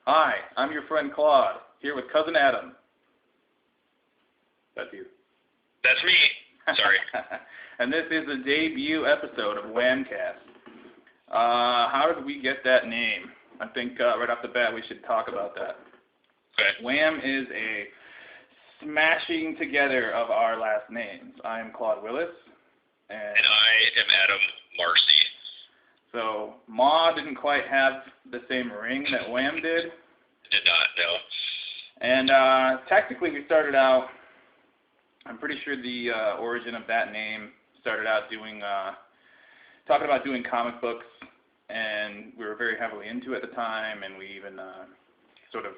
Hi, I'm your friend Claude, here with Cousin Adam. That's you. That's me. Sorry. And this is the debut episode of WAMCast. How did we get that name? I think right off the bat we should talk about that. Okay. WAM is a smashing together of our last names. I am Claude Willis. And I am Adam Marcy. So, Ma didn't quite have the same ring that Wham did. Did not, no. And technically we started out, I'm pretty sure the origin of that name started out talking about doing comic books, and we were very heavily into it at the time, and we even sort of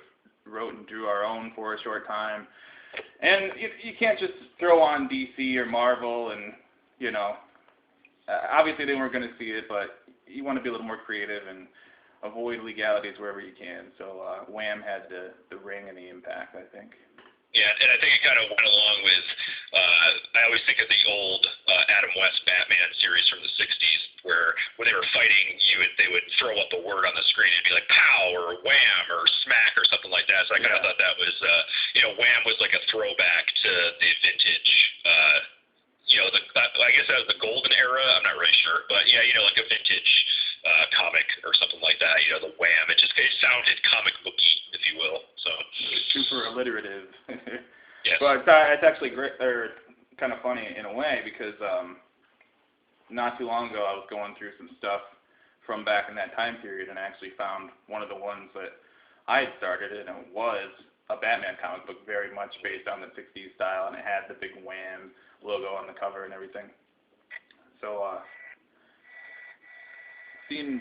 wrote and drew our own for a short time. And you can't just throw on DC or Marvel and, obviously they weren't going to see it, but you want to be a little more creative and avoid legalities wherever you can. So Wham had the ring and the impact, I think. Yeah, and I think it kind of went along with, I always think of the old Adam West Batman series from the 60s, where when they were fighting, they would throw up a word on the screen. It'd be like pow or wham or smack or something like that. So I kind of thought that was, wham was like a throwback to the vintage, I guess that was the golden era. I'm not really sure, but yeah, like a vintage comic or something like that. The wham. It sounded comic booky, if you will. So super alliterative. Yes. But it's actually great, or kind of funny in a way, because not too long ago I was going through some stuff from back in that time period, and I actually found one of the ones that I had started, and it was a Batman comic book, very much based on the 60s style, and it had the big Wham logo on the cover and everything. So seems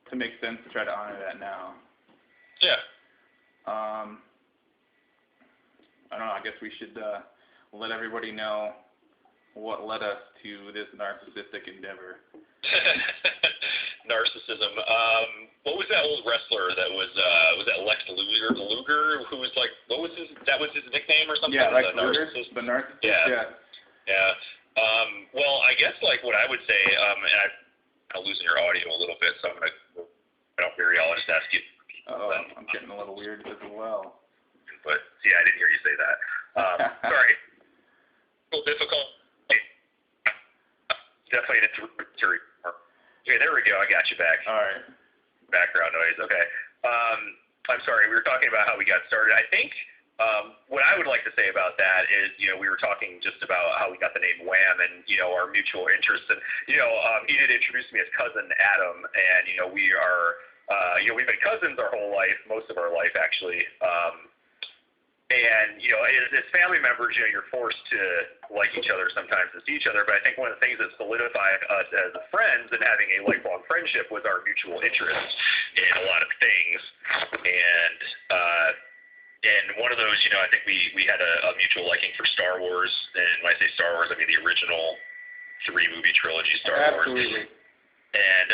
to make sense to try to honor that now. Yeah. I don't know, I guess we should let everybody know what led us to this narcissistic endeavor. Narcissism. What was that old wrestler that was that Lex Luger, who was like, that was his nickname or something? Yeah, Lex Luger, narcissist? the narcissist, yeah. Well, I guess like what I would say, and I'm losing your audio a little bit, so I don't hear you. I'll just ask you. I'm getting a little weird as well. But yeah, I didn't hear you say that. Sorry. A little difficult. Definitely a theory. Okay, there we go. I got you back. All right. Background noise. Okay. I'm sorry. We were talking about how we got started. I think what I would like to say about that is, we were talking just about how we got the name Wham and, our mutual interests. And, he did introduce me as Cousin Adam, and, we are, we've been cousins our whole life, most of our life, actually. And, as family members, you're forced to like each other sometimes and see each other. But I think one of the things that solidified us as friends and having a lifelong friendship was our mutual interest in a lot of things. And one of those, I think we had a mutual liking for Star Wars. And when I say Star Wars, I mean the original 3-movie trilogy Star Wars. Absolutely. And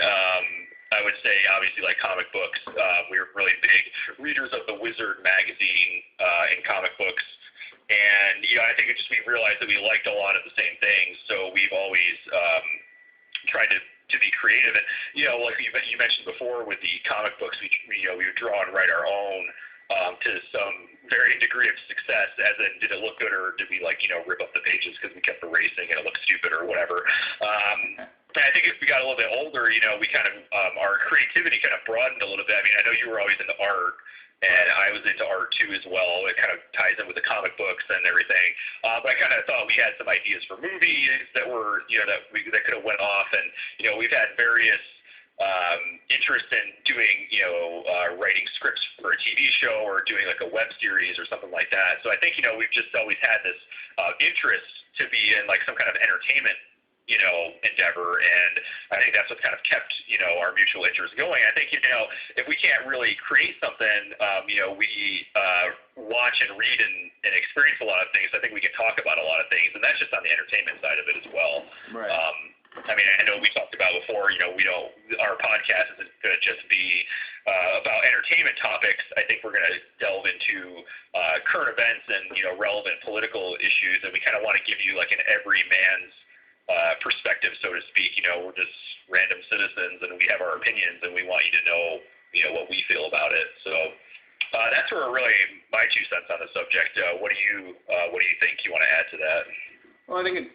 I would say, obviously, like comic books, we were really big readers of the Wizard magazine and comic books. And, I think we realized that we liked a lot of the same things. So we've always tried to be creative. And, like you mentioned before with the comic books, we would draw and write our own to some varying degree of success, as in, did it look good, or did we rip up the pages because we kept erasing and it looked stupid or whatever. And I think as we got a little bit older, we kind of, our creativity kind of broadened a little bit. I mean, I know you were always into art, and I was into art too as well. It kind of ties in with the comic books and everything. But I kind of thought we had some ideas for movies that were, that could have went off. And, we've had various interest in doing, writing scripts for a TV show or doing like a web series or something like that. So I think, we've just always had this interest to be in like some kind of entertainment, endeavor. And I think that's what kind of kept, our mutual interest going. I think, if we can't really create something, we watch and read and experience a lot of things. I think we can talk about a lot of things, and that's just on the entertainment side of it as well. Right. I mean, I know we talked about before, our podcast isn't going to just be about entertainment topics. I think we're going to delve into current events and, relevant political issues, and we kind of want to give you like an everyman's perspective, so to speak. We're just random citizens, and we have our opinions, and we want you to know, what we feel about it. So That's where really my 2 cents on the subject. What do you think you want to add to that? Well, I think it's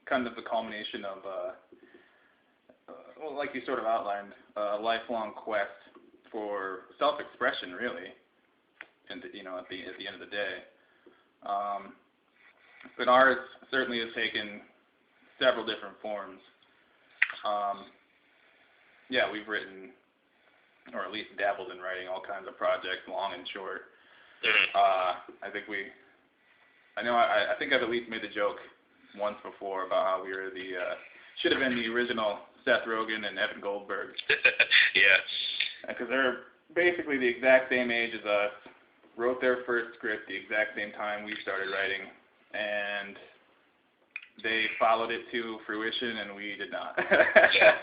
kind of the culmination of, well, like you sort of outlined, a lifelong quest for self-expression, really. And at the end of the day, but ours certainly has taken several different forms. Yeah, we've written, or at least dabbled in writing all kinds of projects, long and short. I think I've at least made the joke once before about how we were should have been the original Seth Rogen and Evan Goldberg. Yeah. Because they're basically the exact same age as us, wrote their first script the exact same time we started writing, and they followed it to fruition, and we did not. Yeah.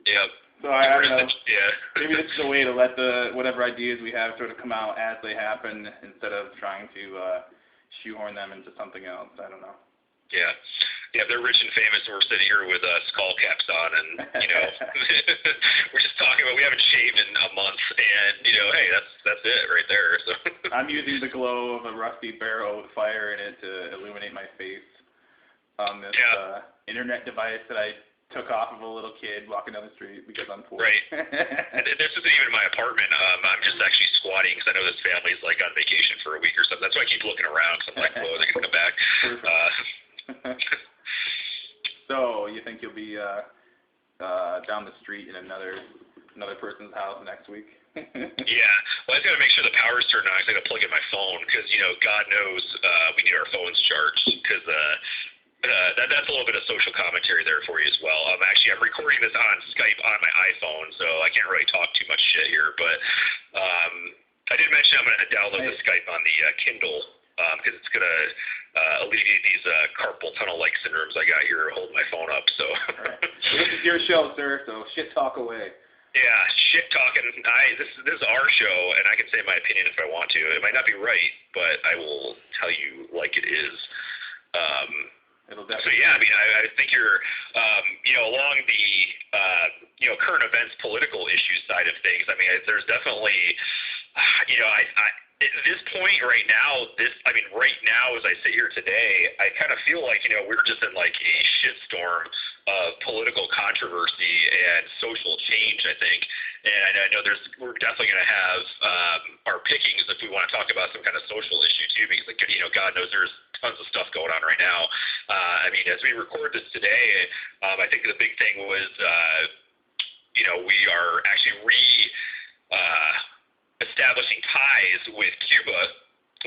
Yep. So I don't know. Yeah. Maybe this is a way to let whatever ideas we have sort of come out as they happen instead of trying to shoehorn them into something else. I don't know. Yeah. Yeah, they're rich and famous, and we're sitting here with skull caps on, and, we're just talking about we haven't shaved in a month, and, hey, that's it right there. So I'm using the glow of a rusty barrel with fire in it to illuminate my face on this internet device that I took off of a little kid walking down the street because I'm poor. Right. And this isn't even my apartment. I'm just actually squatting because I know this family's like on vacation for a week or something. That's why I keep looking around because I'm like, whoa, they're going to come back. So you think you'll be down the street in another person's house next week? Yeah. Well, I just got to make sure the power's turned on because I got to plug in my phone because, God knows we need our phones charged because that's a little bit of social commentary there for you as well. I'm recording this on Skype on my iPhone, so I can't really talk too much shit here. But I did mention I'm going to download the Skype on the Kindle because it's going to alleviate these carpal tunnel-like syndromes I got here holding my phone up. So right. Well, this is your show, sir, so shit talk away. Yeah, shit talking. This is our show, and I can say my opinion if I want to. It might not be right, but I will tell you like it is. So yeah, I think you're, along the, current events, political issues side of things. There's definitely, at this point right now, right now as I sit here today, I kind of feel like, we're just in like a shitstorm of political controversy and social change, I think. And I know we're definitely going to have our pickings if we want to talk about some kind of social issue too, because God knows there's tons of stuff going on right now. As we record this today, I think the big thing was, we are actually establishing ties with Cuba,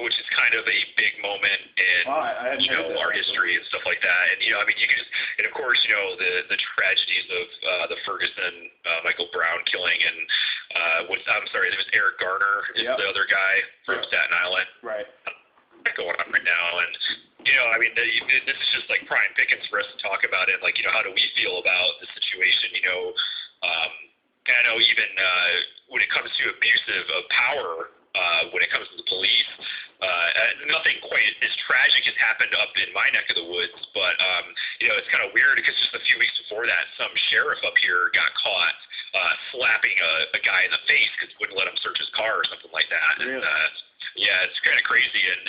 which is kind of a big moment in our history and stuff like that. And you can just, and of course, the tragedies of the Ferguson, Michael Brown killing, and there was Eric Garner is the other guy from Staten Island. Right. Going on right now, and this is just like prime pickings for us to talk about it. Like, how do we feel about the situation? I know even when it comes to abusive of power, when it comes to the police, nothing quite as tragic has happened up in my neck of the woods, but it's kind of weird because just a few weeks before that, some sheriff up here got caught slapping a guy in the face because he wouldn't let him search his car or something like that. Really? And, yeah, it's kind of crazy, and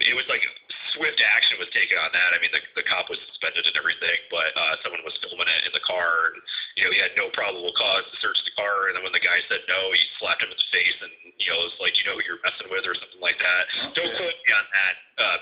it was like swift action was taken on that. The cop was suspended and everything, but someone was filming it in the car, and he had no probable cause to search the car, and then when the guy said no, he slapped him in the face, and it was like, who you're messing with or something like that. Okay. Don't quote me on that,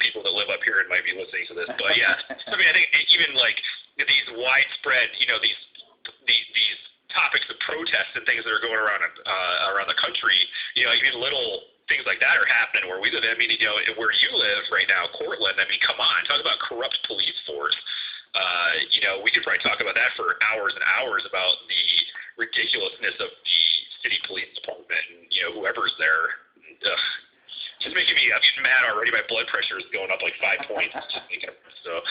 people that live up here and might be listening to this, but yeah. I think even like these widespread, these topics of protests and things that are going around the country, even little things like that are happening where we live. Where you live right now, Cortland, come on, talk about corrupt police force. We could probably talk about that for hours and hours about the ridiculousness of the city police department and, whoever's there. It's making me mad already. My blood pressure is going up like 5 points. So,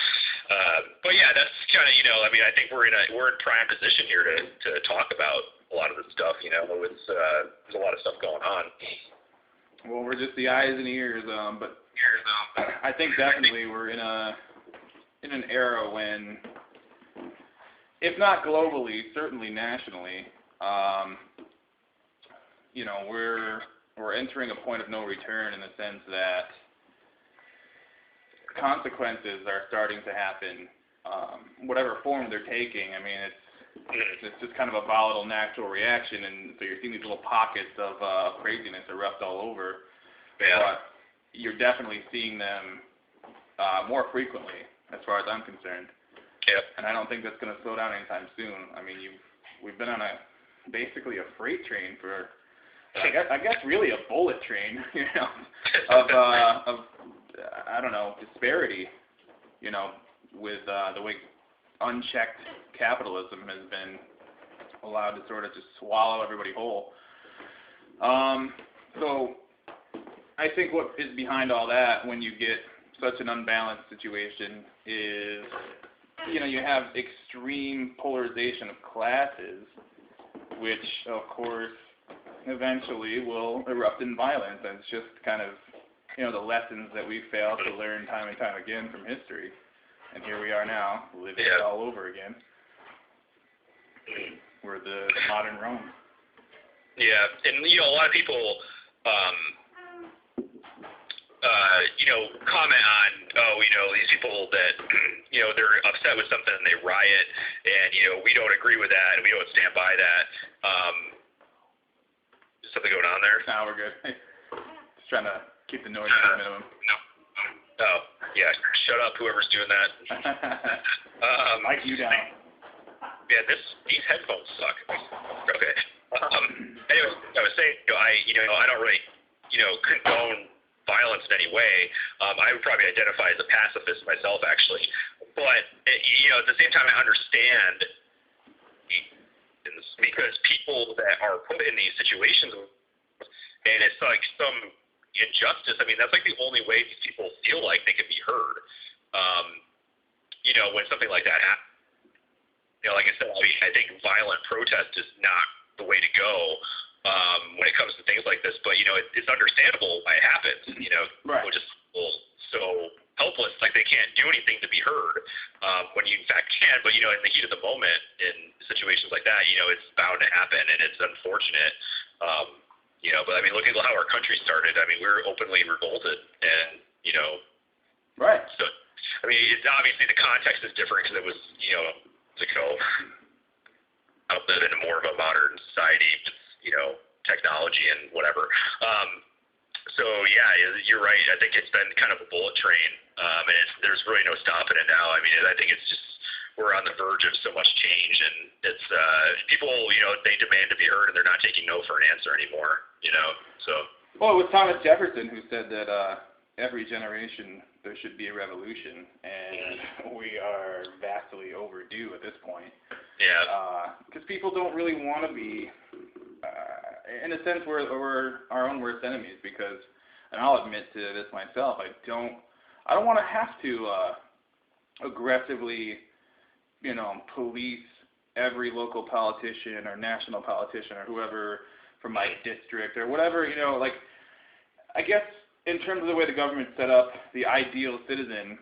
but yeah, that's kind of, I think we're in prime position here to talk about a lot of this stuff. There's a lot of stuff going on. Well, we're just the eyes and ears, but I think definitely we're in an era when, if not globally, certainly nationally, we're entering a point of no return in the sense that consequences are starting to happen, whatever form they're taking. I mean, it's just kind of a volatile natural reaction, and so you're seeing these little pockets of craziness erupt all over. Yeah. But you're definitely seeing them more frequently, as far as I'm concerned. Yep. And I don't think that's going to slow down anytime soon. I mean, we've been on basically a freight train for, I guess really a bullet train, of I don't know, disparity, with the way unchecked capitalism has been allowed to sort of just swallow everybody whole. So I think what is behind all that when you get such an unbalanced situation is, you have extreme polarization of classes, which, of course, eventually will erupt in violence. And it's just kind of, the lessons that we failed to learn time and time again from history. And here we are now, living it all over again. We're the modern Rome. Yeah, and, a lot of people, comment on, these people that, they're upset with something and they riot, and, we don't agree with that and we don't stand by that. Is something going on there? No, we're good. Just trying to keep the noise to a minimum. No. Oh, yeah, shut up, whoever's doing that. Mic you down. Yeah, these headphones suck. Okay. Anyway, I was saying, I don't really, condone violence in any way. I would probably identify as a pacifist myself, actually. But, at the same time, I understand because people that are put in these situations, and it's like some injustice, I mean, that's like the only way these people feel like they can be heard. When something like that happens. Like I said, I think violent protest is not the way to go when it comes to things like this. But, it's understandable why it happens. Right. People just feel so helpless, like they can't do anything to be heard when you, in fact, can. But, in the heat of the moment, in situations like that, it's bound to happen, and it's unfortunate. But, I mean, look at how our country started. I mean, we were openly revolted, and, Right. So, I mean, it's obviously the context is different because it was, I live in more of a modern society, technology and whatever. So yeah, you're right. I think it's been kind of a bullet train, and there's really no stopping it now. I mean, I think it's just we're on the verge of so much change, and it's people, they demand to be heard, and they're not taking no for an answer anymore. So. Well, it was Thomas Jefferson who said that every generation there should be a revolution, and we are vastly overdue at this point. Yeah. Because people don't really want to be, in a sense, we're our own worst enemies. Because, and I'll admit to this myself, I don't want to have to aggressively, police every local politician or national politician or whoever from my district or whatever. I guess. In terms of the way the government's set up, the ideal citizen,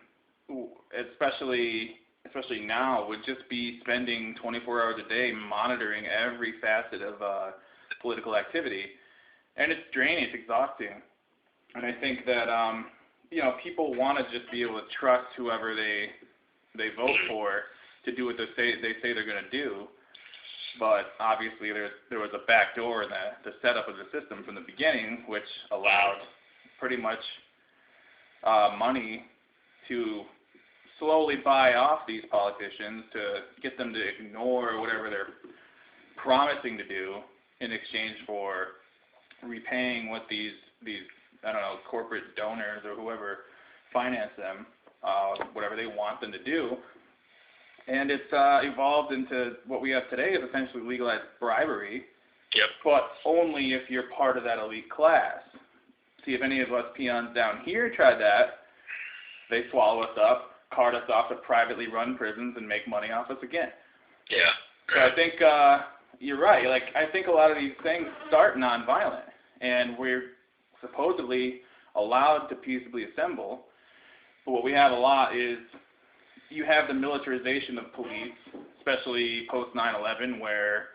especially now, would just be spending 24 hours a day monitoring every facet of political activity. And it's draining, it's exhausting. And I think that, people want to just be able to trust whoever they vote for to do what they say they're going to do. But obviously there was a back door in the setup of the system from the beginning, which allowed pretty much money to slowly buy off these politicians to get them to ignore whatever they're promising to do in exchange for repaying what these I don't know, corporate donors or whoever finance them, whatever they want them to do. And it's evolved into what we have today is essentially legalized bribery, Yep. But only if you're part of that elite class. See, if any of us peons down here tried that, they swallow us up, cart us off to privately run prisons, and make money off us again. Yeah. So I think you're right. I think a lot of these things start nonviolent, and we're supposedly allowed to peaceably assemble. But what we have a lot is you have the militarization of police, especially post 9/11, where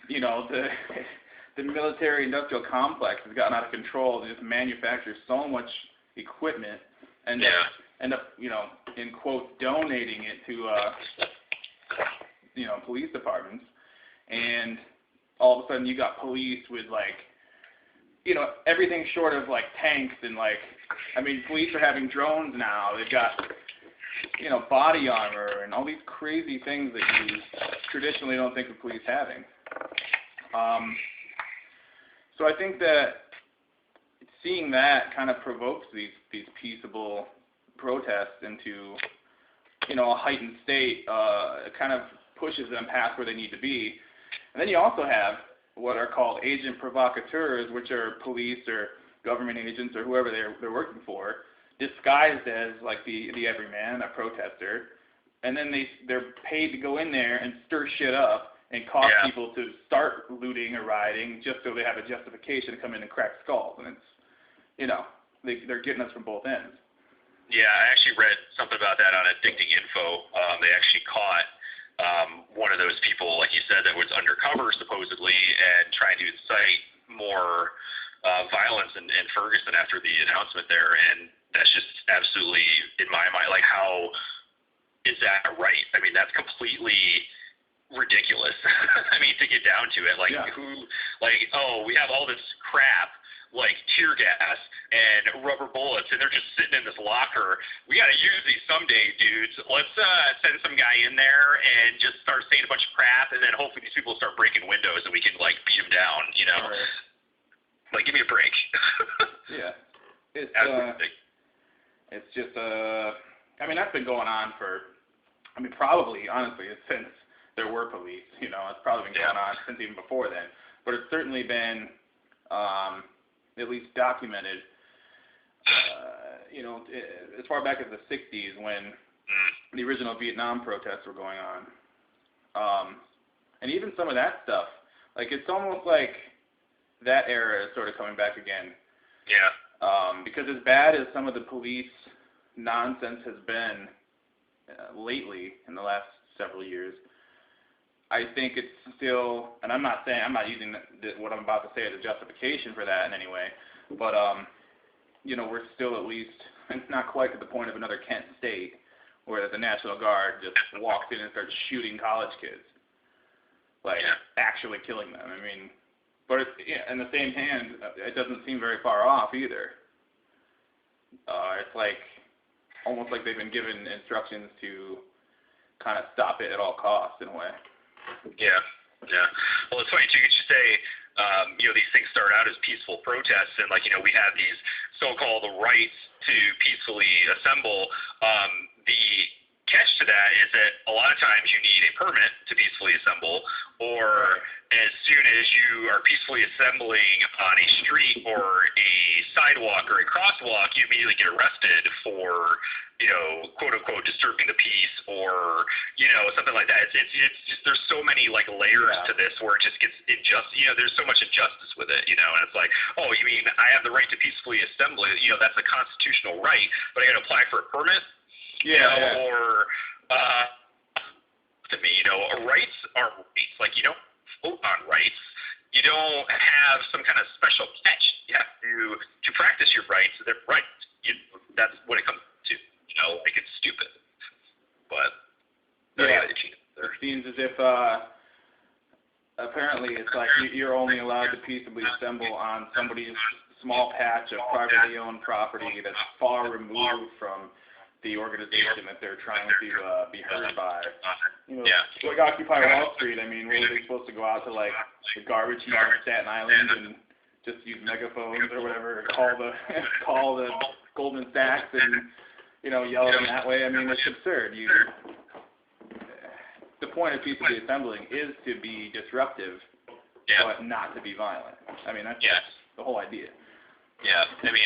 the the military-industrial complex has gotten out of control. They just manufacture so much equipment and end up, in quotes, donating it to, police departments. And all of a sudden you got police with, everything short of, tanks and, police are having drones now. They've got, body armor and all these crazy things that you traditionally don't think of police having. So I think that seeing that kind of provokes these peaceable protests into, a heightened state. It kind of pushes them past where they need to be. And then you also have what are called agent provocateurs, which are police or government agents or whoever they're working for, disguised as the everyman, a protester, and then they're paid to go in there and stir shit up and cause people to start looting or rioting just so they have a justification to come in and crack skulls. And it's, they're getting us from both ends. Yeah, I actually read something about that on Addicting Info. They actually caught one of those people, like you said, that was undercover supposedly and trying to incite more violence in Ferguson after the announcement there. And that's just absolutely, in my mind, how is that right? I mean, that's completely ridiculous. I mean, to get down to it, we have all this crap, tear gas and rubber bullets, and they're just sitting in this locker. We got to use these someday, dudes. Let's send some guy in there and just start saying a bunch of crap, and then hopefully these people will start breaking windows and we can, beat them down, Right. Give me a break. Yeah. It's just, that's been going on for, probably, honestly, since there were police, it's probably been going on since even before then. But it's certainly been, at least documented, as far back as the 60s when the original Vietnam protests were going on. And even some of that stuff, it's almost like that era is sort of coming back again. Yeah. Because as bad as some of the police nonsense has been lately in the last several years, I think it's still, and I'm not using what I'm about to say as a justification for that in any way, but we're still at least, it's not quite to the point of another Kent State where the National Guard just walks in and starts shooting college kids, actually killing them. But in the same hand, it doesn't seem very far off either. It's almost like they've been given instructions to kind of stop it at all costs in a way. Yeah. Well, it's funny too. You say, these things start out as peaceful protests, and we have these so-called rights to peacefully assemble. The catch to that is that a lot of times you need a permit to peacefully assemble, or as soon as you are peacefully assembling on a street or a sidewalk or a crosswalk, you immediately get arrested for, quote unquote, disturbing the peace or, something like that. It's just, there's so many layers to this where it just gets there's so much injustice with it, and it's oh, you mean I have the right to peacefully assemble? That's a constitutional right, but I got to apply for a permit? Or to me, rights are rights. You don't vote on rights. You don't have some kind of special catch. You have to practice your rights. They're rights. That's what it comes to. It's stupid. But it seems as if apparently it's you're only allowed to peaceably assemble on somebody's small patch of privately owned property that's far removed from the organization that they're trying to be heard by. Occupy Wall Street, were they supposed to go out to the garbage heap on Staten Island and just use megaphones or whatever, call the Goldman Sachs and yell at them that way? It's absurd. The point of peacefully assembling is to be disruptive, but not to be violent. That's the whole idea. Yeah, and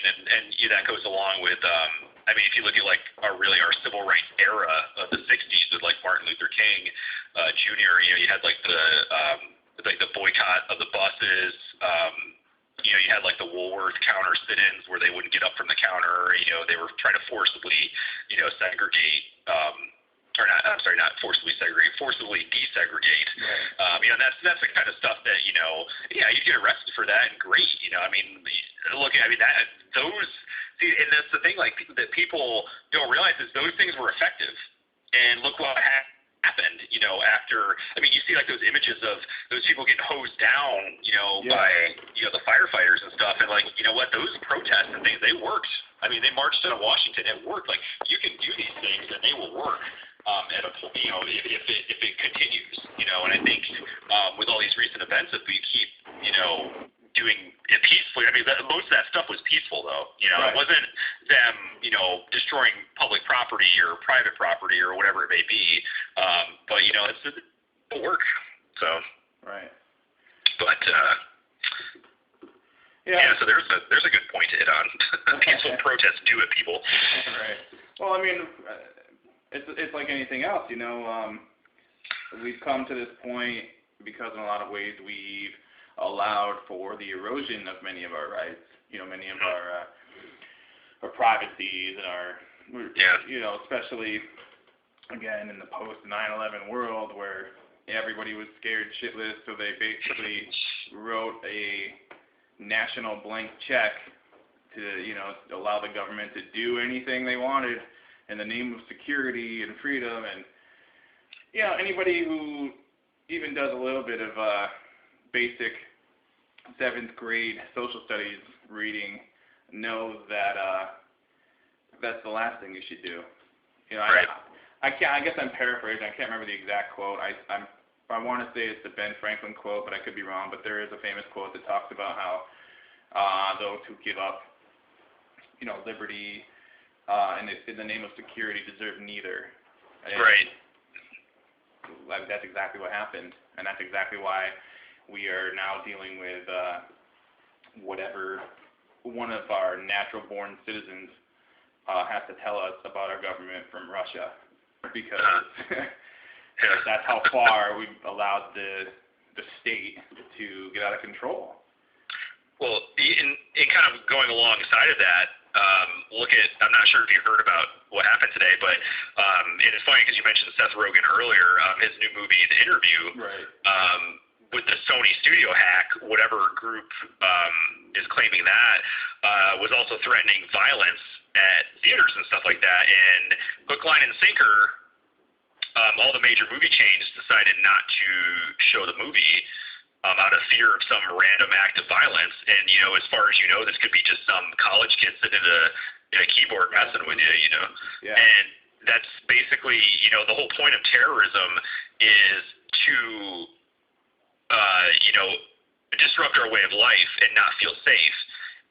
that goes along with, if you look at our civil rights era of the '60s with Martin Luther King Jr., you had the boycott of the buses. You had the Woolworth counter sit-ins where they wouldn't get up from the counter. They were trying to forcibly, segregate or not, I'm sorry, not forcibly segregate, forcibly desegregate. Right. You know, that's the kind of stuff that, you know, yeah, you get arrested for that, and great. You know, I mean, look, I mean, see, and that's the thing, like, that people don't realize is those things were effective. And look what happened, you know, after, I mean, you see, like, those images of those people getting hosed down, you know, by, you know, the firefighters and stuff, and, like, you know what, those protests and things, they worked. I mean, they marched out of Washington, it worked. Like, you can do these things, and they will work. At a point, you know, if it continues, you know, and I think with all these recent events, if we keep, you know, doing it peacefully, I mean, most of that stuff was peaceful, though. You know, right. It wasn't them, you know, destroying public property or private property or whatever it may be. But you know, it'll work. So. Right. But. Yeah. So there's a good point to hit on. Peaceful protests do it, people. Right. Well, I mean. It's like anything else, you know. We've come to this point because in a lot of ways we've allowed for the erosion of many of our rights, you know, many of our privacies and our, you know, especially again in the post 9/11 world where everybody was scared shitless, so they basically wrote a national blank check to, you know, allow the government to do anything they wanted in the name of security and freedom. And, you know, anybody who even does a little bit of basic 7th grade social studies reading knows that that's the last thing you should do. You know, right. I guess I'm paraphrasing. I can't remember the exact quote. I want to say it's the Ben Franklin quote, but I could be wrong. But there is a famous quote that talks about how those who give up, you know, liberty and in the name of security deserve neither. And right. That's exactly what happened, and that's exactly why we are now dealing with whatever one of our natural-born citizens has to tell us about our government from Russia, because that's how far we've allowed the state to get out of control. Well, in kind of going alongside of that, I'm not sure if you heard about what happened today, but it's funny because you mentioned Seth Rogen earlier, his new movie, The Interview, right. With the Sony studio hack, whatever group is claiming that, was also threatening violence at theaters and stuff like that. And hook, line, and sinker, all the major movie chains decided not to show the movie out of fear of some random act of violence. And, you know, as far as you know, this could be just some college kid sitting at a keyboard messing with you, you know. Yeah. And that's basically, you know, the whole point of terrorism is to, you know, disrupt our way of life and not feel safe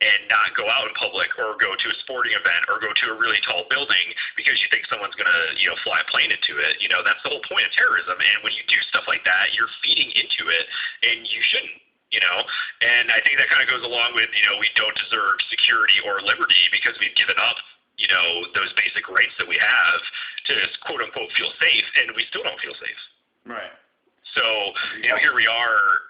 and not go out in public or go to a sporting event or go to a really tall building because you think someone's going to, you know, fly a plane into it. You know, that's the whole point of terrorism. And when you do stuff like that, you're feeding into it, and you shouldn't, you know. And I think that kind of goes along with, you know, we don't deserve security or liberty because we've given up, you know, those basic rights that we have to quote unquote feel safe, and we still don't feel safe. Right. So, you know, here we are,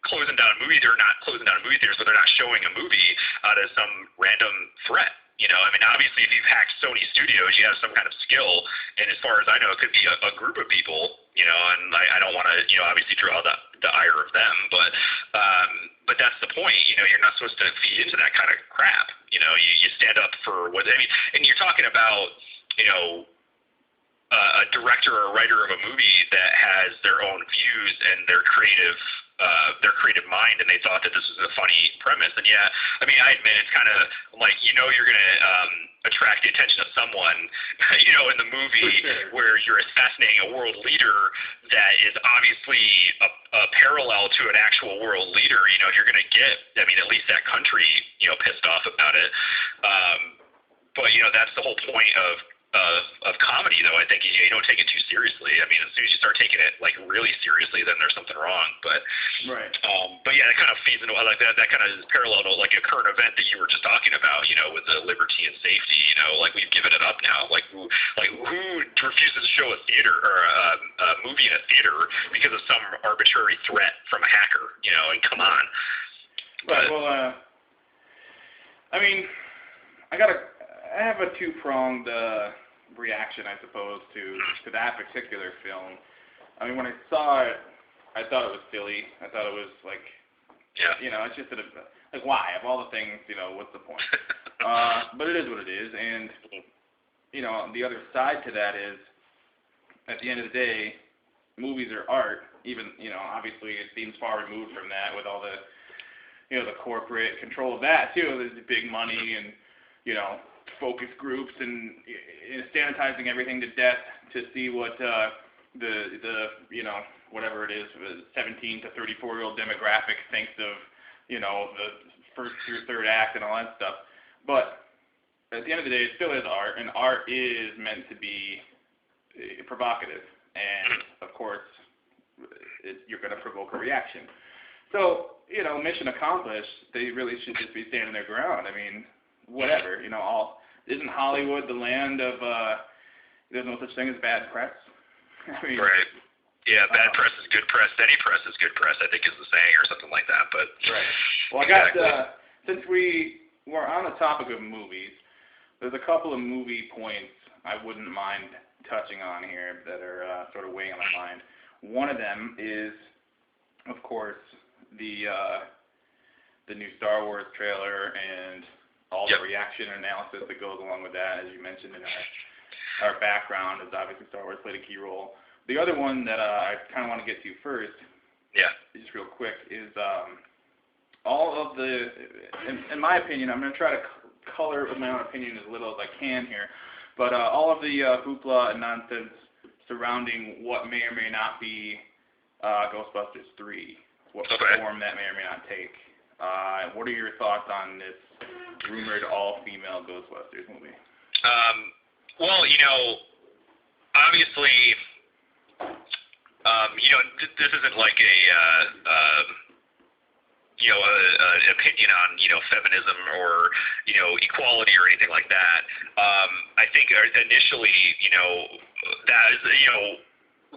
closing down movies. They're not closing down movie theaters, but they're not showing a movie out of some random threat. You know, I mean, obviously, if you've hacked Sony Studios, you have some kind of skill. And as far as I know, it could be a group of people. You know, and I don't want to, you know, obviously draw the ire of them, but that's the point. You know, you're not supposed to feed into that kind of crap. You know, you stand up for what I mean, and you're talking about, you know, a director or a writer of a movie that has their own views and their creative mind, and they thought that this was a funny premise. And yeah, I mean, I admit it's kind of like, you know, you're going to attract the attention of someone, you know, in the movie where you're assassinating a world leader that is obviously a parallel to an actual world leader. You know, you're going to get, I mean, at least that country, you know, pissed off about it. But, you know, that's the whole point of comedy, though. I think you don't take it too seriously. I mean, as soon as you start taking it like really seriously, then there's something wrong. But right. But yeah, it kind of feeds into like that. That kind of is parallel to like a current event that you were just talking about. You know, with the liberty and safety. You know, like we've given it up now. Like who refuses to show a theater or a movie in a theater because of some arbitrary threat from a hacker? You know, and come on. Right. Well, I mean, I have a two-pronged reaction, I suppose, to that particular film. I mean, when I saw it, I thought it was silly. I thought it was like, it's just like, why? Of all the things, what's the point? But it is what it is, and the other side to that is, at the end of the day, movies are art. Even, obviously it seems far removed from that with all the, the corporate control of that too. There's the big money and, focus groups and sanitizing everything to death to see what the whatever it is, the 17 to 34-year-old demographic thinks of, the first through third act and all that stuff. But at the end of the day, it still is art, and art is meant to be provocative. And, of course, you're going to provoke a reaction. So, mission accomplished. They really should just be standing their ground. I mean, whatever. Isn't Hollywood the land of, there's no such thing as bad press? I mean, right. Yeah, bad press is good press. Any press is good press, I think is the saying, or something like that. But right. Well, exactly. Since we were on the topic of movies, there's a couple of movie points I wouldn't mind touching on here that are sort of weighing on my mind. One of them is, of course, the new Star Wars trailer and all the reaction and analysis that goes along with that. As you mentioned in our background, is obviously Star Wars played a key role. The other one that I kind of want to get to first, just real quick, is all of the, in my opinion, I'm going to try to color my own opinion as little as I can here, but all of the hoopla and nonsense surrounding what may or may not be Ghostbusters 3, what form that may or may not take. What are your thoughts on this rumored all-female Ghostbusters movie? Well, obviously, this isn't like an opinion on, feminism or, equality or anything like that. I think initially, that is,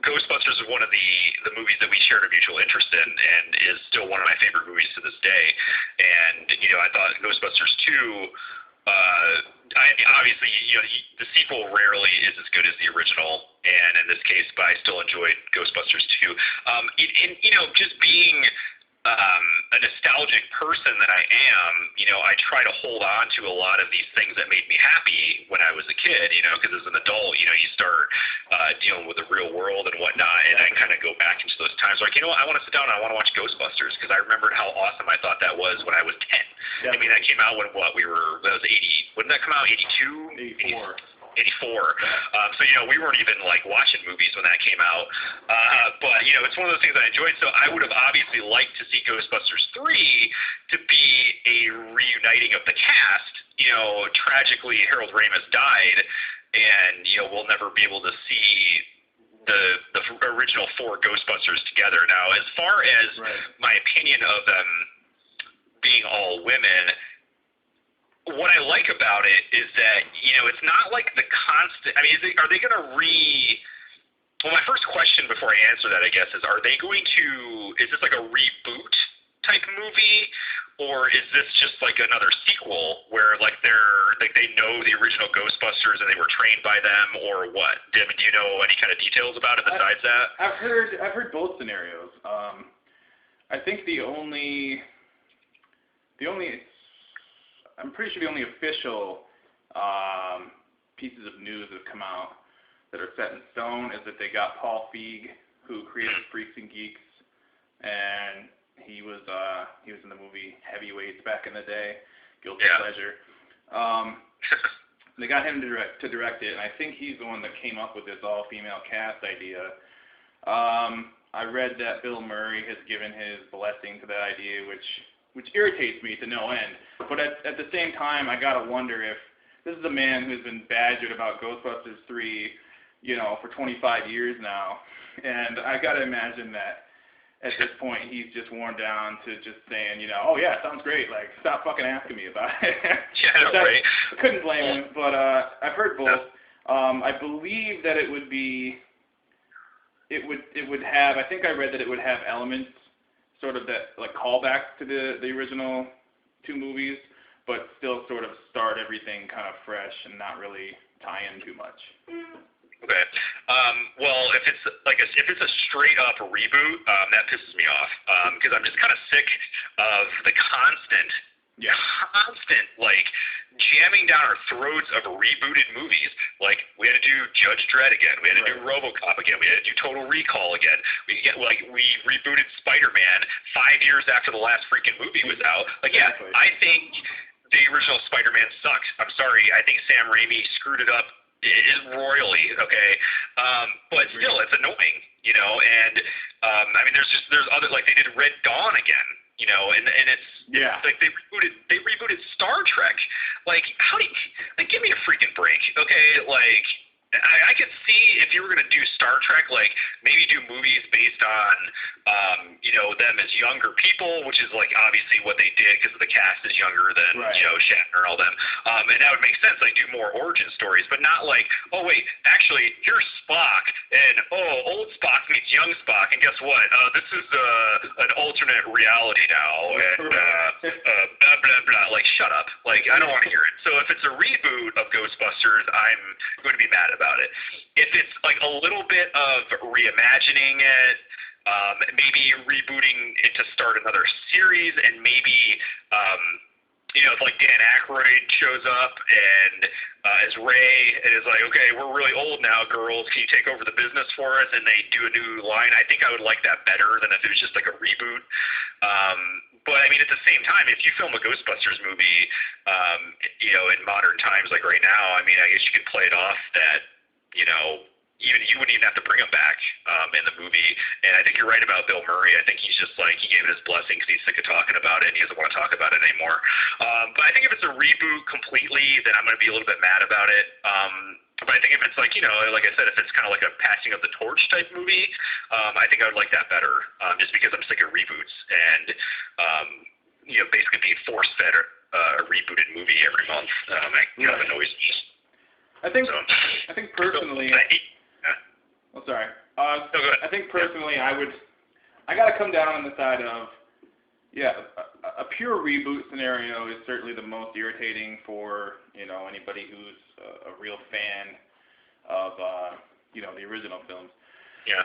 Ghostbusters is one of the movies that we shared a mutual interest in and is still one of my favorite movies to this day. And, I thought Ghostbusters 2, obviously, the sequel rarely is as good as the original, and in this case, but I still enjoyed Ghostbusters 2. Just being a nostalgic person that I am, I try to hold on to a lot of these things that made me happy when I was a kid, because as an adult, you start dealing with the real world and whatnot, and I kind of go back into those times like, I want to sit down and I want to watch Ghostbusters, because I remembered how awesome I thought that was when I was 10. I mean, that came out when, that was 80, when did that come out, 82? 84. 84. So, we weren't even watching movies when that came out. But, it's one of those things I enjoyed. So I would have obviously liked to see Ghostbusters 3 to be a reuniting of the cast. Tragically, Harold Ramis died, and, we'll never be able to see the original 4 Ghostbusters together. Now, as far as my opinion of them being all women, what I like about it is that, it's not like the constant, I mean, are they going to well, my first question before I answer that, I guess, is is this like a reboot type movie, or is this just like another sequel where they know the original Ghostbusters and they were trained by them, or what? Do you know any kind of details about it besides that? I've heard both scenarios. I think I'm pretty sure the only official pieces of news that have come out that are set in stone is that they got Paul Feig, who created Freaks and Geeks, and he was in the movie Heavyweights back in the day, Guilty Pleasure. They got him to direct it, and I think he's the one that came up with this all-female cast idea. I read that Bill Murray has given his blessing to that idea, which irritates me to no end. But at the same time, I gotta wonder if this is a man who's been badgered about Ghostbusters 3, for 25 years now, and I gotta imagine that at this point he's just worn down to just saying, oh yeah, sounds great, stop fucking asking me about it. Right. I couldn't blame him, but I've heard both. I believe that it would have. I think I read that it would have elements sort of that callbacks to the original 2 movies, but still sort of start everything kind of fresh and not really tie in too much. Okay. Well, if it's a straight up reboot, that pisses me off because I'm just kind of sick of the constant like jamming down our throats of rebooted movies. Like we had to do Judge Dredd again, we had to do RoboCop again, we had to do Total Recall again. We rebooted Spider-Man 5 years after the last freaking movie was out. Like I think the original Spider-Man sucks. I'm sorry. I think Sam Raimi screwed it up royally, okay? But still, it's annoying, you know. And I mean, there's other, like they did Red Dawn again, you know, and it's like they rebooted Star Trek. Like, how do you, like, give me a freaking break, okay? Like, I could see if you were gonna do Star Trek, like maybe do movies based on, you know, them as younger people, which is like obviously what they did because the cast is younger than you know Shatner and all them, and that would make sense. Like do more origin stories, but not like, oh wait, actually here's Spock, and old Spock meets young Spock, and guess what? This is an alternate reality now, and blah blah blah. Like shut up. Like I don't want to hear it. So if it's a reboot of Ghostbusters, I'm going to be mad about it. If it's like a little bit of reimagining it, maybe rebooting it to start another series, and maybe you know, if like Dan Aykroyd shows up and as Ray and is like, okay, we're really old now, girls, can you take over the business for us? And they do a new line. I think I would like that better than if it was just like a reboot. But I mean, at the same time, if you film a Ghostbusters movie, you know, in modern times like right now, I mean, I guess you could play it off that, you know, you wouldn't even have to bring him back in the movie. And I think you're right about Bill Murray. I think he's just like, he gave it his blessing because he's sick of talking about it and he doesn't want to talk about it anymore. But I think if it's a reboot completely, then I'm going to be a little bit mad about it. But I think if it's like, you know, like I said, if it's kind of like a passing of the torch type movie, I think I would like that better, just because I'm sick of reboots and, you know, basically being force-fed a rebooted movie every month. That kind of annoys me. I think personally... Oh, sorry. No, go ahead. I think personally, I got to come down on the side of, a pure reboot scenario is certainly the most irritating for, you know, anybody who's a real fan of, you know, the original films. Yeah.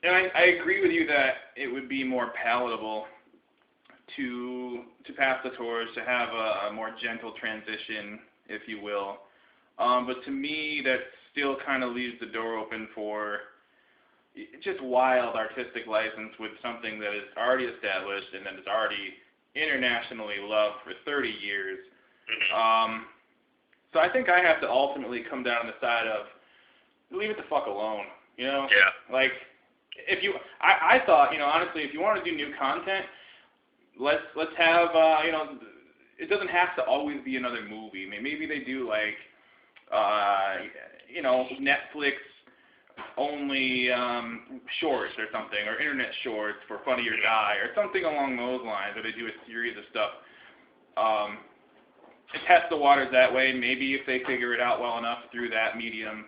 And I agree with you that it would be more palatable to pass the torch, to have a more gentle transition, if you will. But to me, that still kind of leaves the door open for just wild artistic license with something that is already established and that is already internationally loved for 30 years. So I think I have to ultimately come down on the side of leave it the fuck alone, you know? Yeah. Like, I thought, you know, honestly, if you want to do new content, let's have, you know, it doesn't have to always be another movie. Maybe they do like, you know, Netflix only shorts or something, or internet shorts for Funny or Die, or something along those lines, or they do a series of stuff. And test the waters that way. Maybe if they figure it out well enough through that medium,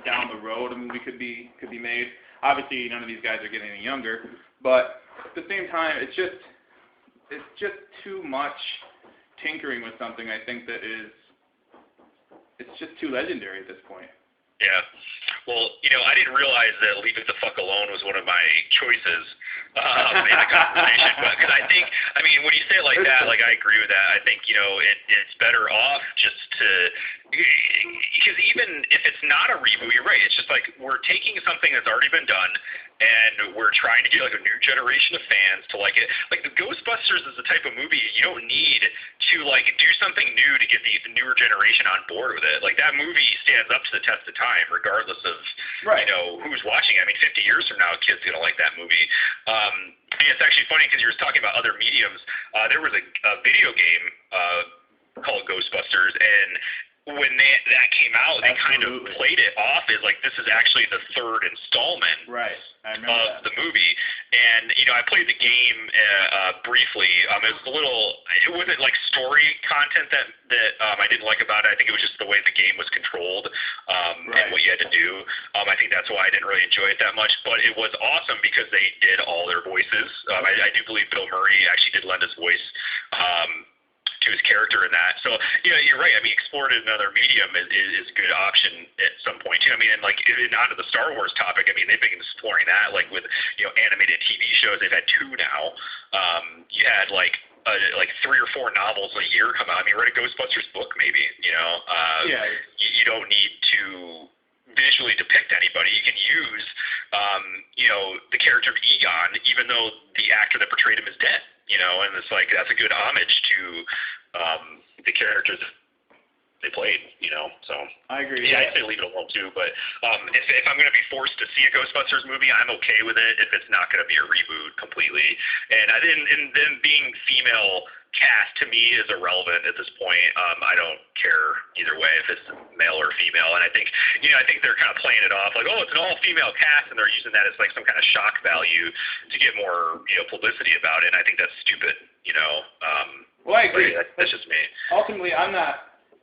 down the road a movie could be made. Obviously, none of these guys are getting any younger, but at the same time, it's just too much tinkering with something. I think that it's just too legendary at this point. Yeah. Well, you know, I didn't realize that Leave It the Fuck Alone was one of my choices in the conversation. Because I think, I mean, when you say it like that, like I agree with that. I think, you know, it's better off just to, because even if it's not a reboot, you're right. It's just like we're taking something that's already been done and we're trying to get like a new generation of fans to like it. Like the Ghostbusters is the type of movie you don't need to like do something new to get the newer generation on board with it. Like that movie stands up to the test of time, regardless of you know who's watching. I mean, 50 years from now, a kid's gonna like that movie. And it's actually funny because you were talking about other mediums. There was a video game called Ghostbusters, and when that came out, they kind of played it off as like this is actually the third installment of the movie. And you know, I played the game briefly. It wasn't like story content that I didn't like about it. I think it was just the way the game was controlled and what you had to do. I think that's why I didn't really enjoy it that much. But it was awesome because they did all their voices. I do believe Bill Murray actually did lend his voice to his character in that. So, you're right. I mean, explored in another medium is a good option at some point too. I mean, and like onto the Star Wars topic, I mean, they've been exploring that, like with animated TV shows. They've had 2 now. You had like 3 or 4 novels a year come out. I mean, write a Ghostbusters book, maybe. You don't need to visually depict anybody. You can use, the character of Egon, even though the actor that portrayed him is dead. And it's like that's a good homage to the characters they played. So I agree. Yeah, I'd say leave it alone too. But if I'm going to be forced to see a Ghostbusters movie, I'm okay with it if it's not going to be a reboot completely. And then being female cast to me is irrelevant at this point. I don't care either way if it's male or female. And I think they're kind of playing it off like, oh, it's an all-female cast, and they're using that as like some kind of shock value to get more publicity about it. And I think that's stupid. Well, I agree. That's just me. Ultimately, I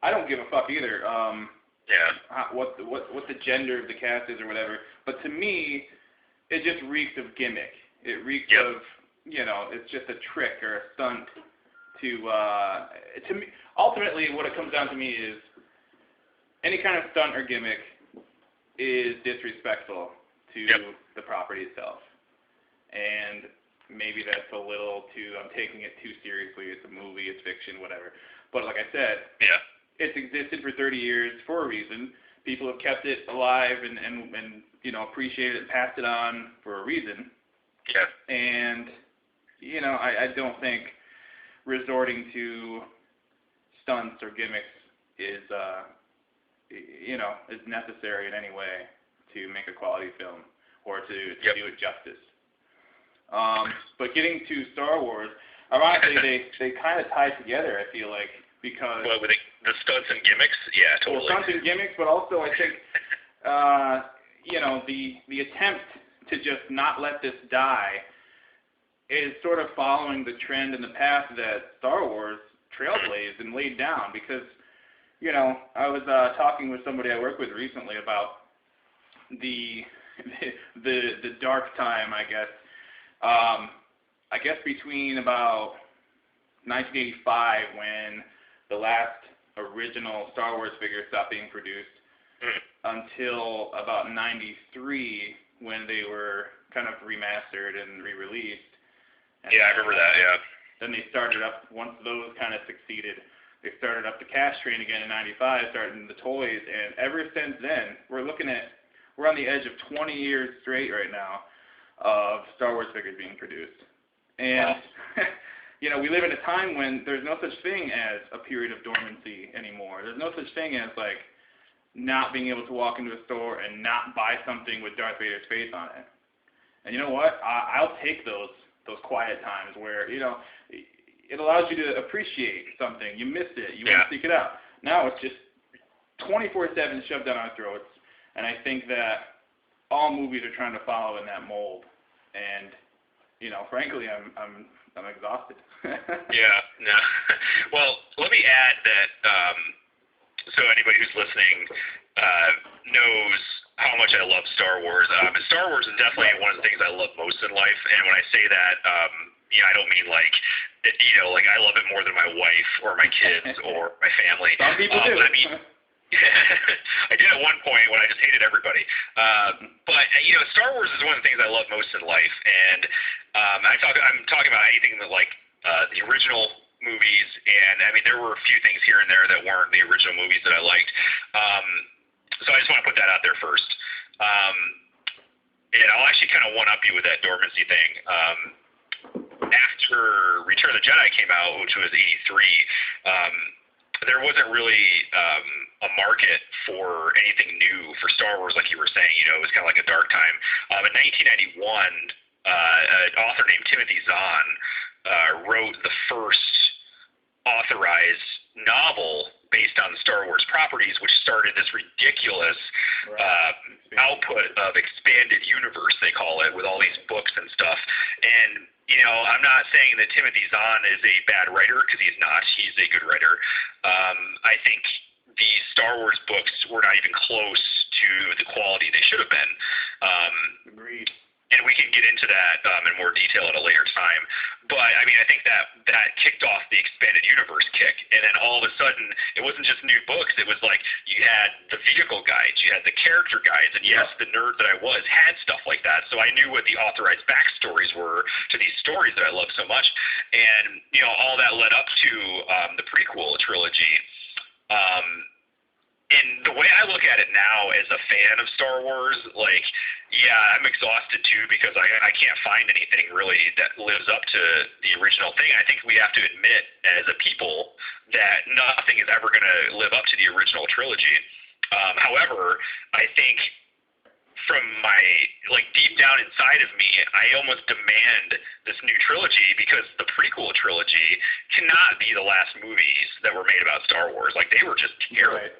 don't give a fuck either. What the gender of the cast is or whatever. But to me, it just reeks of gimmick. It reeks of it's just a trick or a stunt. To me, ultimately, what it comes down to me is any kind of stunt or gimmick is disrespectful to the property itself, and maybe that's a little too. I'm taking it too seriously. It's a movie. It's fiction. Whatever. But like I said, it's existed for 30 years for a reason. People have kept it alive and appreciated it and passed it on for a reason. Yeah. And I don't think resorting to stunts or gimmicks is necessary in any way to make a quality film or to do it justice. But getting to Star Wars, ironically, they kind of tie together, I feel like, because with the stunts and gimmicks, yeah, totally. Well, stunts and gimmicks, but also I think the attempt to just not let this die is sort of following the trend in the past that Star Wars trailblazed and laid down. Because I was talking with somebody I work with recently about the dark time, I guess between about 1985 when the last original Star Wars figure stopped being produced until about 93 when they were kind of remastered and re-released. And I remember that, yeah. Then they started up, once those kind of succeeded, they started up the cash train again in 95, starting the toys, and ever since then, we're on the edge of 20 years straight right now of Star Wars figures being produced. And, we live in a time when there's no such thing as a period of dormancy anymore. There's no such thing as, like, not being able to walk into a store and not buy something with Darth Vader's face on it. And you know what? I'll take those quiet times where, it allows you to appreciate something. You missed it. You want to seek it out. Now it's just 24/7 shoved down our throats. And I think that all movies are trying to follow in that mold. And, frankly, I'm exhausted. No. Well, let me add that, so anybody who's listening knows how much I love Star Wars. Star Wars is definitely one of the things I love most in life. And when I say that, I don't mean like I love it more than my wife or my kids or my family. Some people do. I mean, I did at one point when I just hated everybody. But Star Wars is one of the things I love most in life. And I'm talking about anything that like the original movies, and I mean there were a few things here and there that weren't the original movies that I liked. So I just want to put that out there first. And I'll actually kind of one-up you with that dormancy thing. After Return of the Jedi came out, which was 83, there wasn't really a market for anything new for Star Wars, like you were saying. It was kind of like a dark time. In 1991, an author named Timothy Zahn wrote the first authorized novel based on the Star Wars properties, which started this ridiculous output of expanded universe, they call it, with all these books and stuff. And I'm not saying that Timothy Zahn is a bad writer, because he's not. He's a good writer. I think the Star Wars books were not even close to the quality they should have been. Agreed. And we can get into that in more detail at a later time. But, I mean, I think that kicked off the expanded universe kick. And then all of a sudden, it wasn't just new books. It was like you had the vehicle guides, you had the character guides, and yes, the nerd that I was had stuff like that. So I knew what the authorized backstories were to these stories that I love so much. And, you know, all that led up to the prequel trilogy. And the way I look at it now as a fan of Star Wars, like, yeah, I'm exhausted too because I can't find anything really that lives up to the original thing. I think we have to admit as a people that nothing is ever going to live up to the original trilogy. However, I think from my, like, deep down inside of me, I almost demand this new trilogy because the prequel trilogy cannot be the last movies that were made about Star Wars. Like, they were just terrible. Right.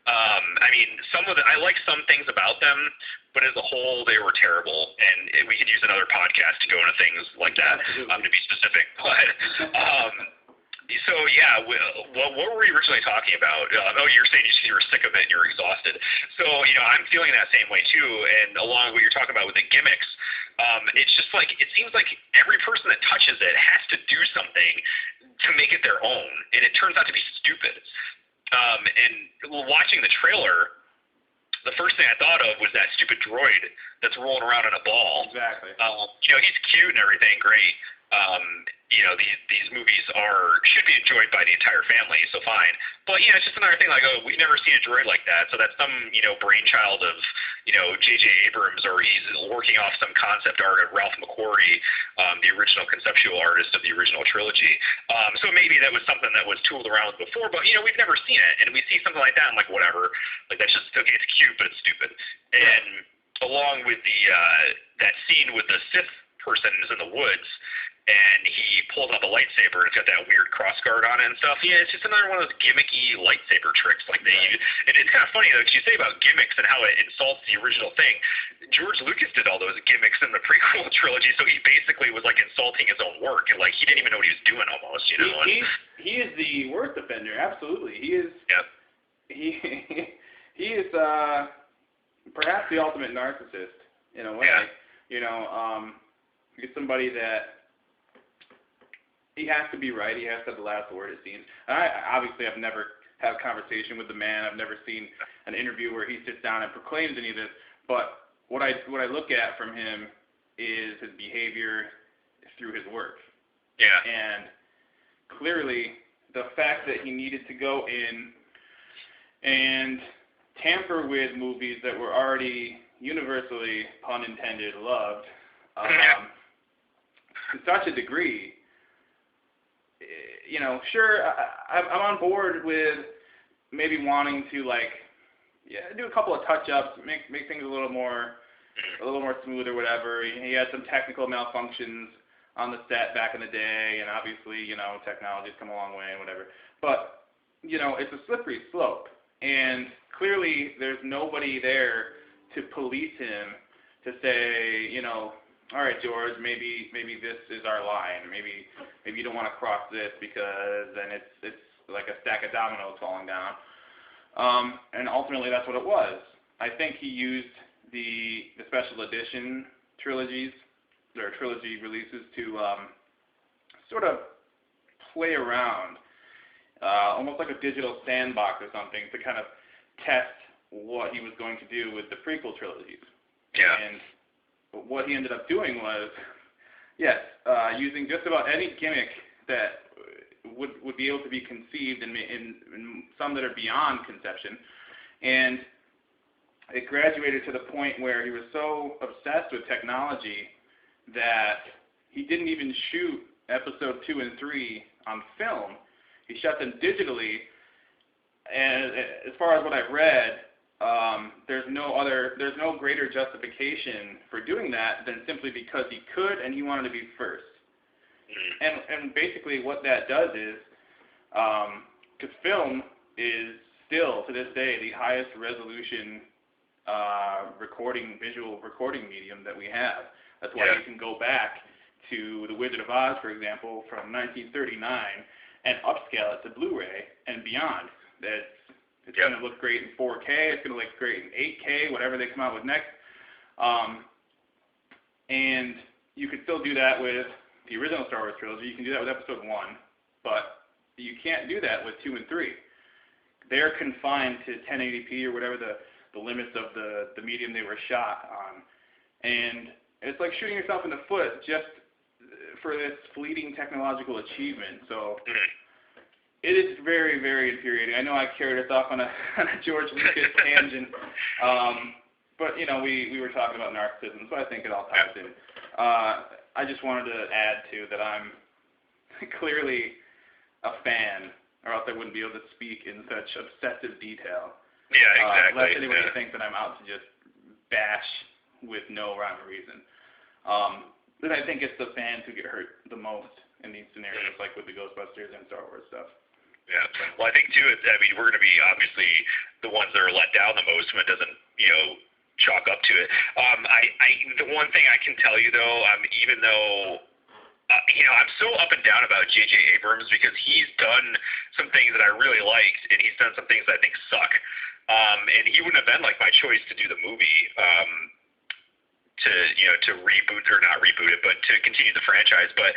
I mean, I like some things about them, but as a whole, they were terrible. And we could use another podcast to go into things like that, to be specific. But, so yeah, what were we originally talking about? You're saying you were sick of it and you're exhausted. So, you know, I'm feeling that same way too. And along with what you're talking about with the gimmicks, it's just like, it seems like every person that touches it has to do something to make it their own. And it turns out to be stupid. And watching the trailer, the first thing I thought of was that stupid droid that's rolling around in a ball. Exactly. You know, he's cute and everything, great. You know, these movies should be enjoyed by the entire family, so fine. But, you know, it's just another thing like, oh, we've never seen a droid like that. So that's some, you know, brainchild of, you know, J.J. Abrams, or he's working off some concept art of Ralph McQuarrie, the original conceptual artist of the original trilogy. So maybe that was something that was tooled around before, but, you know, we've never seen it. And we see something like that, I'm like, whatever. Like, that's just, okay, it's cute, but it's stupid. And along with that scene with the Sith person is in the woods, and he pulls out the lightsaber, and it's got that weird crossguard on it and stuff. Yeah, it's just another one of those gimmicky lightsaber tricks like they use. And it's kind of funny, though, because you say about gimmicks and how it insults the original thing. George Lucas did all those gimmicks in the prequel trilogy, so he basically was, like, insulting his own work, and, like, he didn't even know what he was doing almost, you know? He is the worst offender, absolutely. He is. Yep. He is perhaps the ultimate narcissist in a way. Yeah. You know, he's somebody that he has to be right. He has to have the last word, it seems. And I've never had a conversation with the man. I've never seen an interview where he sits down and proclaims any of this. But what I look at from him is his behavior through his work. Yeah. And clearly, the fact that he needed to go in and tamper with movies that were already universally, pun intended, loved, to such a degree, you know, sure, I'm on board with maybe wanting to, like, do a couple of touch-ups, make things a little more smooth or whatever. He had some technical malfunctions on the set back in the day, and obviously, you know, technology's come a long way and whatever. But, you know, it's a slippery slope, and clearly there's nobody there to police him to say, you know, all right, George, maybe this is our line. Maybe you don't want to cross this because then it's like a stack of dominoes falling down. And ultimately, that's what it was. I think he used the special edition trilogies, or trilogy releases, to sort of play around, almost like a digital sandbox or something, to kind of test what he was going to do with the prequel trilogies. Yeah. And what he ended up doing was, using just about any gimmick that would be able to be conceived, and some that are beyond conception. And it graduated to the point where he was so obsessed with technology that he didn't even shoot episode 2 and 3 on film. He shot them digitally. And as far as what I've read, there's no greater justification for doing that than simply because he could and he wanted to be first. And basically what that does is, because film is still to this day the highest resolution visual recording medium that we have. That's why you can go back to The Wizard of Oz, for example, from 1939 and upscale it to Blu-ray and beyond. It's going to look great in 4K. It's going to look great in 8K, whatever they come out with next. And you could still do that with the original Star Wars trilogy. You can do that with Episode 1, but you can't do that with 2 and 3. They're confined to 1080p or whatever the limits of the medium they were shot on. And it's like shooting yourself in the foot just for this fleeting technological achievement. So it is very, very infuriating. I know I carried us off on a George Lucas tangent, but, you know, we were talking about narcissism, so I think it all ties in. I just wanted to add, too, that I'm clearly a fan, or else I wouldn't be able to speak in such obsessive detail. Yeah, exactly. Lest anybody think that I'm out to just bash with no rhyme or reason. But I think it's the fans who get hurt the most in these scenarios, like with the Ghostbusters and Star Wars stuff. Yeah. Well, I think, too, we're going to be obviously the ones that are let down the most when it doesn't, chalk up to it. The one thing I can tell you, though, even though, I'm so up and down about J.J. Abrams because he's done some things that I really liked, and he's done some things that I think suck. And he wouldn't have been, like, my choice to do the movie, to reboot, or not reboot it, but to continue the franchise. But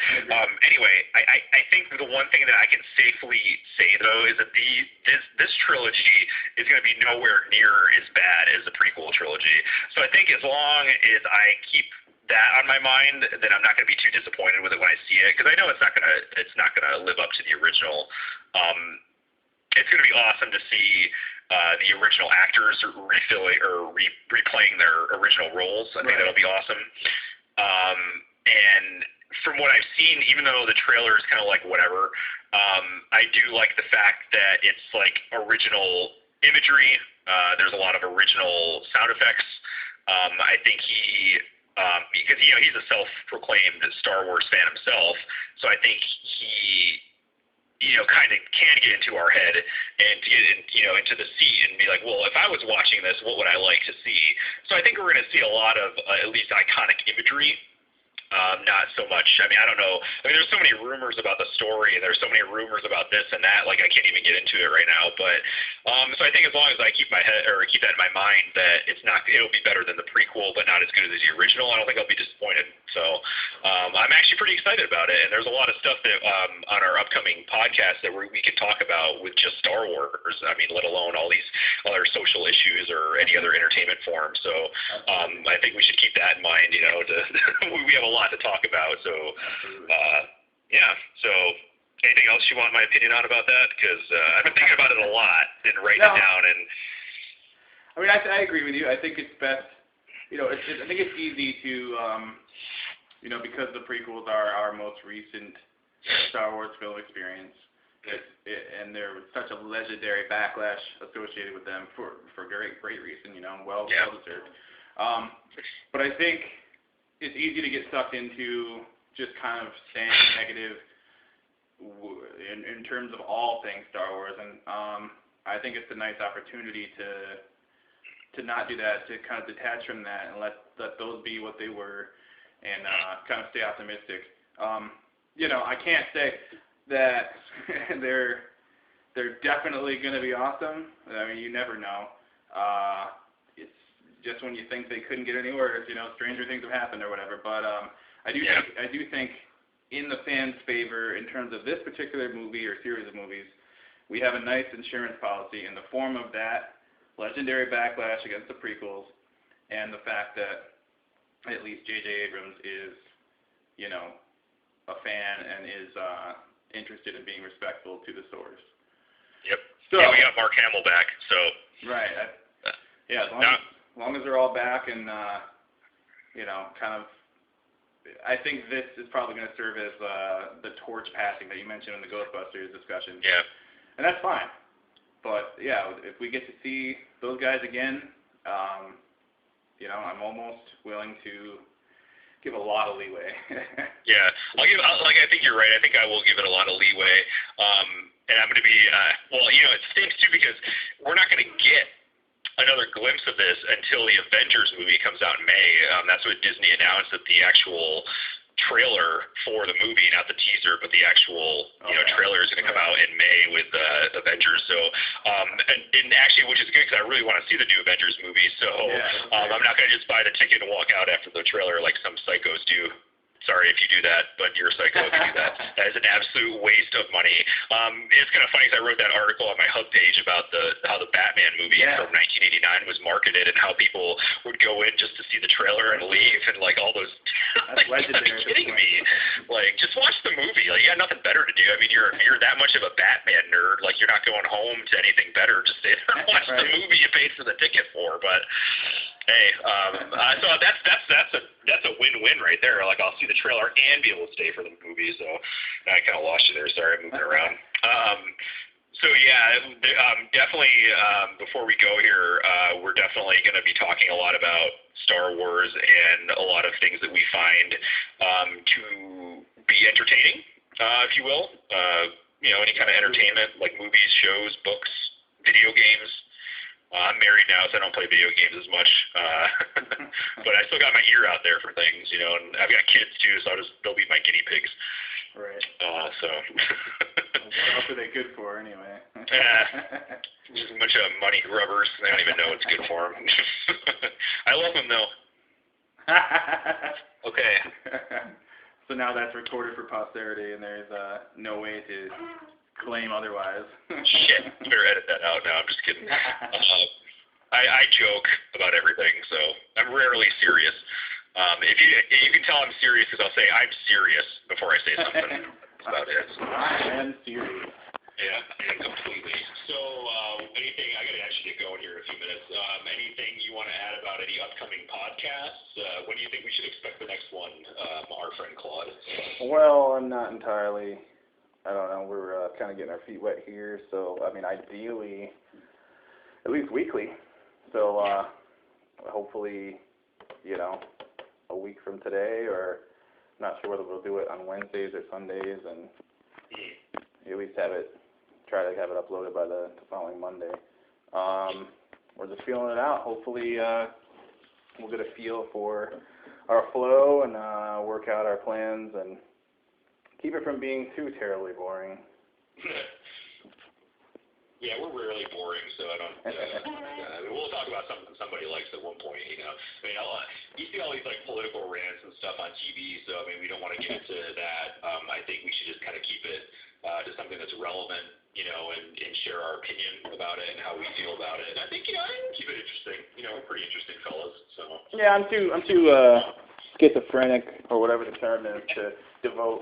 anyway, I think the one thing that I can safely say, though, is that this trilogy is going to be nowhere near as bad as the prequel trilogy. So I think as long as I keep that on my mind, then I'm not going to be too disappointed with it when I see it, because I know it's not going to live up to the original. It's going to be awesome to see the original actors refilling or replaying their original roles. I think that'll be awesome. And from what I've seen, even though the trailer is kind of like whatever, I do like the fact that it's like original imagery. There's a lot of original sound effects. I think because he's a self-proclaimed Star Wars fan himself, so I think he kind of can get into our head and get into the seat and be like, well, if I was watching this, what would I like to see? So I think we're going to see a lot of at least iconic imagery. Not so much. I don't know. There's so many rumors about the story, and there's so many rumors about this and that. Like, I can't even get into it right now. But so I think as long as I keep that in my mind, that it'll be better than the prequel, but not as good as the original, I don't think I'll be disappointed. So I'm actually pretty excited about it. And there's a lot of stuff that on our upcoming podcast that we can talk about with just Star Wars. Let alone all these other social issues or any other entertainment form. So I think we should keep that in mind. We have a lot to talk about, so so anything else you want my opinion on about that? Because I've been thinking about it a lot and writing it down. And I agree with you. I think it's best, I think it's easy to because the prequels are our most recent Star Wars film experience, and there was such a legendary backlash associated with them for great reason, well deserved. But I think it's easy to get sucked into just kind of staying negative in terms of all things Star Wars, and I think it's a nice opportunity to not do that, to kind of detach from that and let those be what they were, and kind of stay optimistic. I can't say that they're definitely going to be awesome. You never know. Just when you think they couldn't get any worse, stranger things have happened or whatever. But I do think in the fans' favor in terms of this particular movie or series of movies, we have a nice insurance policy in the form of that legendary backlash against the prequels, and the fact that at least J.J. Abrams is, a fan and is interested in being respectful to the source. Yep. So, we got Mark Hamill back, so. Right. As long as they're all back and, kind of, I think this is probably going to serve as the torch passing that you mentioned in the Ghostbusters discussion. Yeah. And that's fine. But, if we get to see those guys again, I'm almost willing to give a lot of leeway. Yeah. I think you're right. I think I will give it a lot of leeway. And I'm going to be, it stinks, too, because we're not going to get another glimpse of this until the Avengers movie comes out in May. That's what Disney announced, that the actual trailer for the movie, not the teaser, but the actual trailer is going to come out in May with Avengers. So and actually, which is good because I really want to see the new Avengers movie. So I'm not going to just buy the ticket and walk out after the trailer like some psychos do. Sorry if you do that, but you're a psycho if you do that. That is an absolute waste of money. It's kind of funny because I wrote that article on my hub page about how the Batman movie from 1989 was marketed and how people would go in just to see the trailer and leave and like all those. That's like, you gotta be kidding me! Like, just watch the movie. Like, you got nothing better to do. I mean, you're that much of a Batman nerd. Like, you're not going home to anything better. Just sit and watch the movie you paid for the ticket for. But hey, so that's a win-win right there. Like, I'll see the trailer and be able to stay for the movie. So I kind of lost you there. Sorry, I'm moving around. So yeah, definitely. Before we go here, we're definitely going to be talking a lot about Star Wars and a lot of things that we find to be entertaining, if you will. Any kind of entertainment like movies, shows, books, video games. I'm married now, so I don't play video games as much, but I still got my ear out there for things, and I've got kids too, so they'll be my guinea pigs. Right. So. What else are they good for, anyway? Just a bunch of money grubbers. They don't even know what's good for them. I love them, though. Okay. So now that's recorded for posterity, and there's no way to claim otherwise. Shit. You better edit that out now. I'm just kidding. I joke about everything, so I'm rarely serious. If you can tell I'm serious because I'll say I'm serious before I say something. That's about it. I am serious. Yeah, completely. So anything, I got to actually get going here in a few minutes. Anything you want to add about any upcoming podcasts? When do you think we should expect the next one, our friend Claude? Well, I'm not entirely. I don't know. We're kind of getting our feet wet here. So, I mean, ideally, at least weekly. So, hopefully, a week from today, or not sure whether we'll do it on Wednesdays or Sundays, and at least try to have it uploaded by the following Monday. We're just feeling it out. Hopefully, we'll get a feel for our flow and work out our plans and keep it from being too terribly boring. Yeah, we're rarely boring, so I don't. We'll talk about something somebody likes at one point. I mean, you see all these like political rants and stuff on TV, so I mean, we don't want to get into that. I think we should just kind of keep it to something that's relevant, and share our opinion about it and how we feel about it. And I think I can keep it interesting. We're pretty interesting fellas. So. Yeah, I'm too schizophrenic or whatever the term is to devote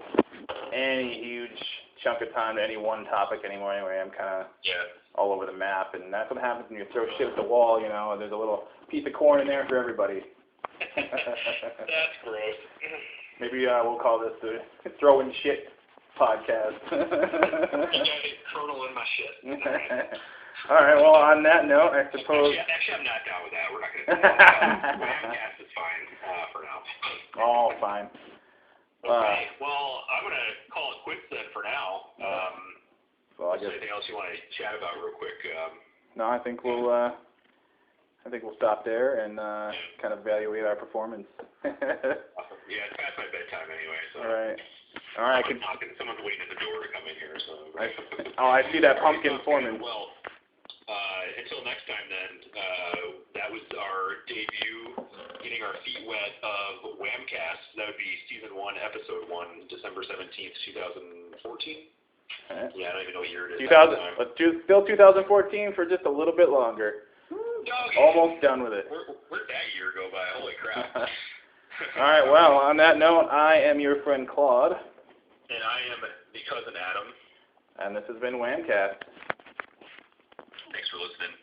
any huge chunk of time to any one topic anymore. Anyway, I'm kind of all over the map, and that's what happens when you throw shit at the wall. There's a little piece of corn in there for everybody. That's gross. Maybe we'll call this the throwing shit podcast. You got a kernel in my shit. All right. Well, on that note, I suppose. Actually, I'm not down with that. We're not going to do that. WAMCast is fine for now. All fine. Okay, well, I'm going to call it quits then for now. I guess. Anything else you want to chat about real quick? No, I think we'll stop there and kind of evaluate our performance. Awesome. Yeah, it's past my bedtime anyway, so. All right. Someone's waiting at the door to come in here, so. I see that pumpkin forming. Well, until next time then, that was our debut, getting our feet wet of WAMCast. That would be Season 1, Episode 1, December 17th, 2014. Right. Yeah, I don't even know what year it is. Still 2014 for just a little bit longer. Doggy. Almost done with it. Where'd that year go by? Holy crap. All right, well, on that note, I am your friend Claude. And I am the cousin Adam. And this has been WAMCast. Thanks for listening.